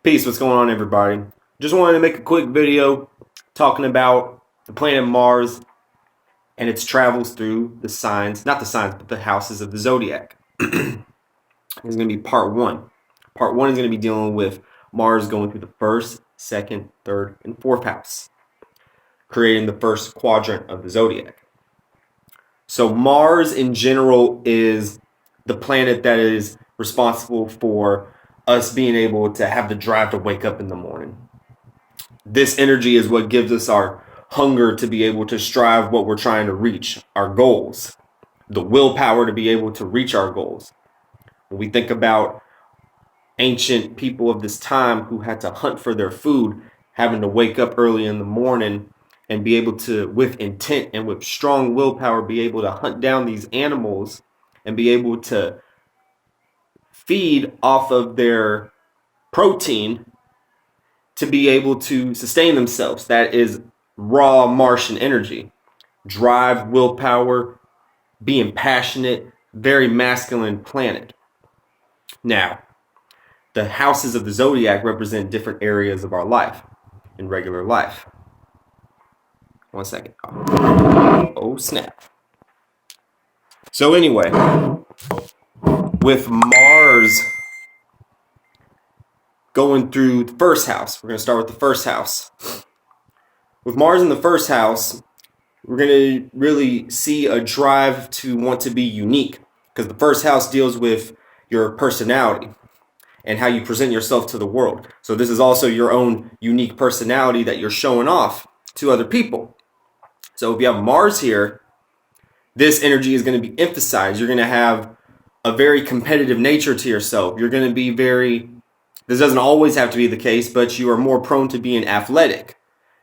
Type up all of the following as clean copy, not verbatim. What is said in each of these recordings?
Peace, what's going on, everybody? Just wanted to make a quick video talking about the planet Mars and its travels through the signs, not the signs, but the houses of the zodiac. This is going to be part one. Part one is going to be dealing with Mars going through the first, second, third, and fourth house, creating the first quadrant of the zodiac. So, Mars in general is the planet that is responsible for us being able to have the drive to wake up in the morning. This energy is what gives us our hunger to be able to strive what we're trying to reach, our goals, the willpower to be able to reach our goals. When we think about ancient people of this time who had to hunt for their food, having to wake up early in the morning and be able to, with intent and with strong willpower, be able to hunt down these animals and be able to feed off of their protein to be able to sustain themselves. That is raw Martian energy. Drive, willpower, being passionate, very masculine planet. Now, the houses of the zodiac represent different areas of our life in regular life. One second. Oh, snap. So anyway, with Mars going through the first house, we're going to start with the first house. With Mars in the first house, we're going to really see a drive to want to be unique, because the first house deals with your personality and how you present yourself to the world. So this is also your own unique personality that you're showing off to other people. So if you have Mars here, this energy is going to be emphasized. You're going to have a very competitive nature to yourself. You're going to be this doesn't always have to be the case, but you are more prone to being athletic.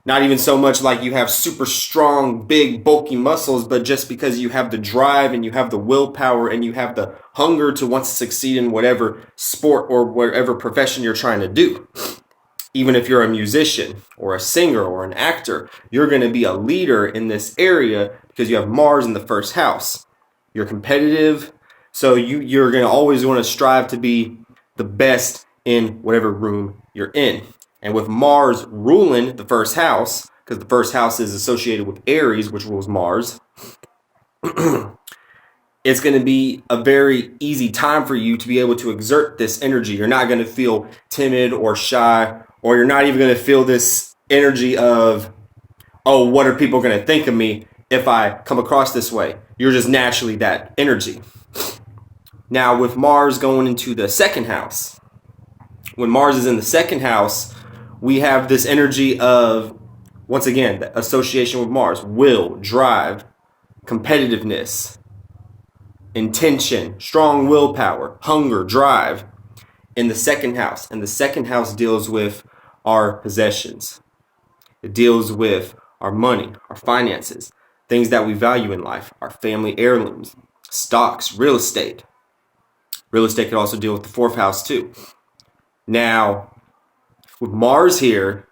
Not even so much like you have super strong, big, bulky muscles, but just because you have the drive and you have the willpower and you have the hunger to want to succeed in whatever sport or whatever profession you're trying to do. Even if you're a musician or a singer or an actor, you're going to be a leader in this area because you have Mars in the first house. You're competitive, so you're going to always want to strive to be the best in whatever room you're in. And with Mars ruling the first house, because the first house is associated with Aries, which rules Mars, it's going to be a very easy time for you to be able to exert this energy. You're not going to feel timid or shy, or you're not even going to feel this energy of, oh, what are people going to think of me if I come across this way? You're just naturally that energy. Now, with Mars going into the second house, when Mars is in the second house, we have this energy of, once again, the association with Mars, will, drive, competitiveness, intention, strong willpower, hunger, drive in the second house. And the second house deals with our possessions. It deals with our money, our finances, things that we value in life, our family heirlooms, stocks, real estate. Real estate can also deal with the fourth house too. Now, with Mars here,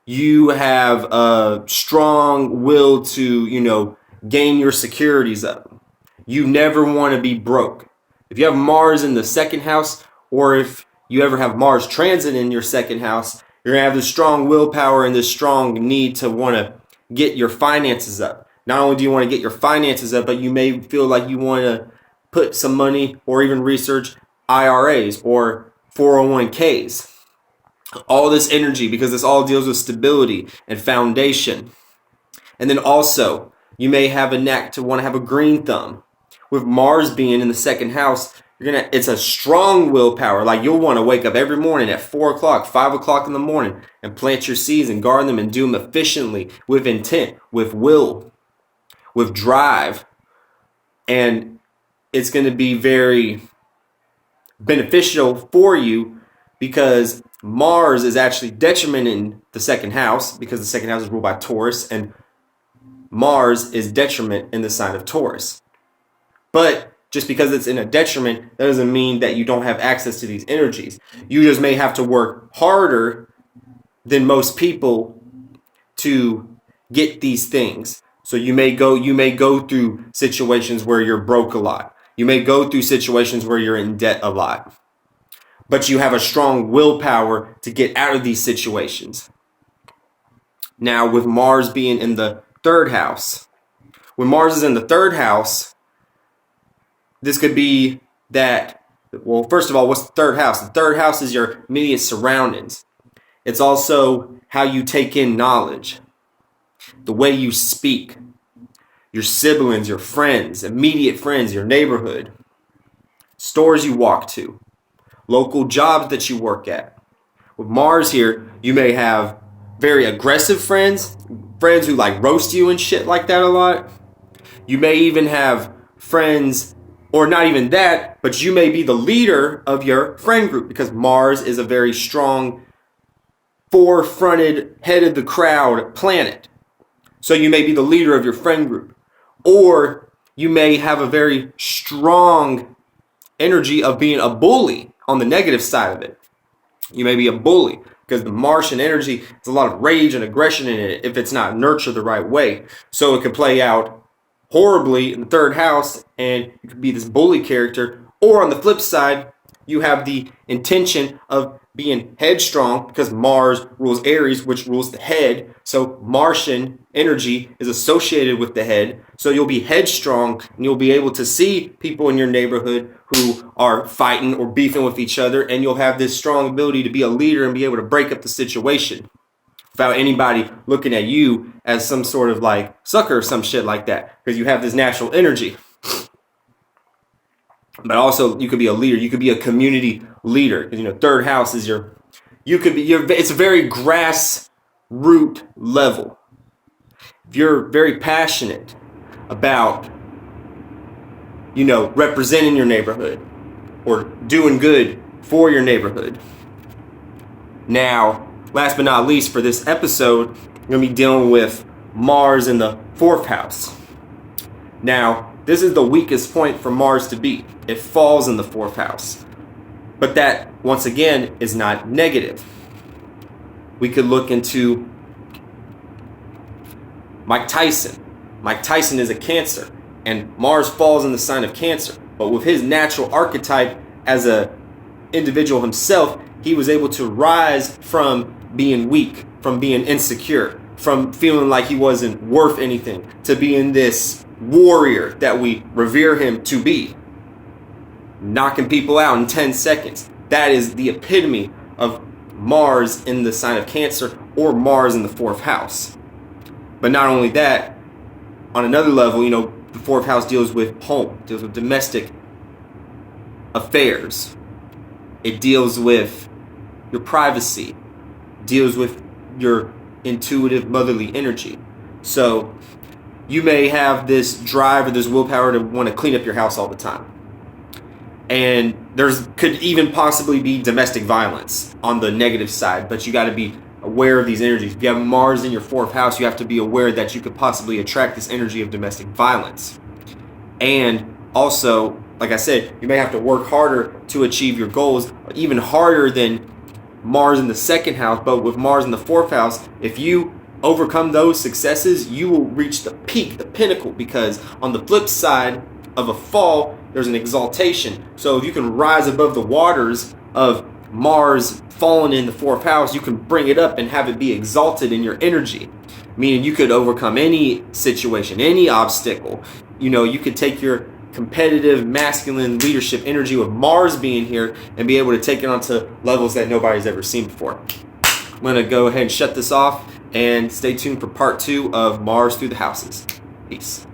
you have a strong will to, gain your securities up. You never want to be broke. If you have Mars in the second house, or if you ever have Mars transit in your second house, you're going to have this strong willpower and this strong need to want to get your finances up. Not only do you want to get your finances up, but you may feel like you want to put some money or even research IRAs or 401ks. All this energy, because this all deals with stability and foundation. And then also, you may have a knack to want to have a green thumb. With Mars being in the second house, it's a strong willpower. Like, you'll want to wake up every morning at 4 o'clock, 5 o'clock in the morning and plant your seeds and garden them and do them efficiently, with intent, with will, with drive. And it's going to be very beneficial for you, because Mars is actually detriment in the second house, because the second house is ruled by Taurus, and Mars is detriment in the sign of Taurus. But just because it's in a detriment, that doesn't mean that you don't have access to these energies. You just may have to work harder than most people to get these things. So you may go through situations where you're broke a lot. You may go through situations where you're in debt a lot. but you have a strong willpower to get out of these situations. Now, with Mars being in the third house, when Mars is in the third house, this could be that, well, first of all, what's the third house? The third house is your immediate surroundings. It's also how you take in knowledge, the way you speak, your siblings, your friends, immediate friends, your neighborhood, stores you walk to, local jobs that you work at. With Mars here, you may have very aggressive friends who like roast you and shit like that a lot. You may even have friends, or not even that, but you may be the leader of your friend group, because Mars is a very strong, forefronted, head of the crowd planet. So you may be the leader of your friend group. Or you may have a very strong energy of being a bully on the negative side of it. You may be a bully because the Martian energy has a lot of rage and aggression in it if it's not nurtured the right way. So it can play out horribly in the third house and you could be this bully character. Or on the flip side, you have the intention of being headstrong because Mars rules Aries, which rules the head. So Martian energy is associated with the head. So you'll be headstrong and you'll be able to see people in your neighborhood who are fighting or beefing with each other. And you'll have this strong ability to be a leader and be able to break up the situation without anybody looking at you as some sort of like sucker or some shit like that, because you have this natural energy. But also you could be a leader. You could be a community leader. Because, third house is it's a very grassroots level. If you're very passionate about, representing your neighborhood or doing good for your neighborhood. Now, last but not least, for this episode, I'm going to be dealing with Mars in the fourth house. Now, this is the weakest point for Mars to be. It falls in the fourth house. But that, once again, is not negative. We could look into Mike Tyson. Mike Tyson is a Cancer, and Mars falls in the sign of Cancer. But with his natural archetype as an individual himself, he was able to rise from being weak, from being insecure, from feeling like he wasn't worth anything, to being this warrior that we revere him to be, knocking people out in 10 seconds. That is the epitome of Mars in the sign of Cancer, or Mars in the fourth house. But not only that, on another level, the fourth house deals with home, deals with domestic affairs. It deals with your privacy, deals with your intuitive motherly energy. So you may have this drive or this willpower to want to clean up your house all the time. And could even possibly be domestic violence on the negative side, but you got to be aware of these energies. If you have Mars in your fourth house, you have to be aware that you could possibly attract this energy of domestic violence. And also, like I said, you may have to work harder to achieve your goals, even harder than Mars in the second house. But with Mars in the fourth house, if you overcome those successes, you will reach the peak, the pinnacle, because on the flip side of a fall, there's an exaltation. So if you can rise above the waters of Mars falling in the fourth house, you can bring it up and have it be exalted in your energy, meaning you could overcome any situation, any obstacle. You could take your competitive masculine leadership energy with Mars being here and be able to take it onto levels that nobody's ever seen before. I'm going to go ahead and shut this off and stay tuned for part 2 of Mars through the houses. Peace.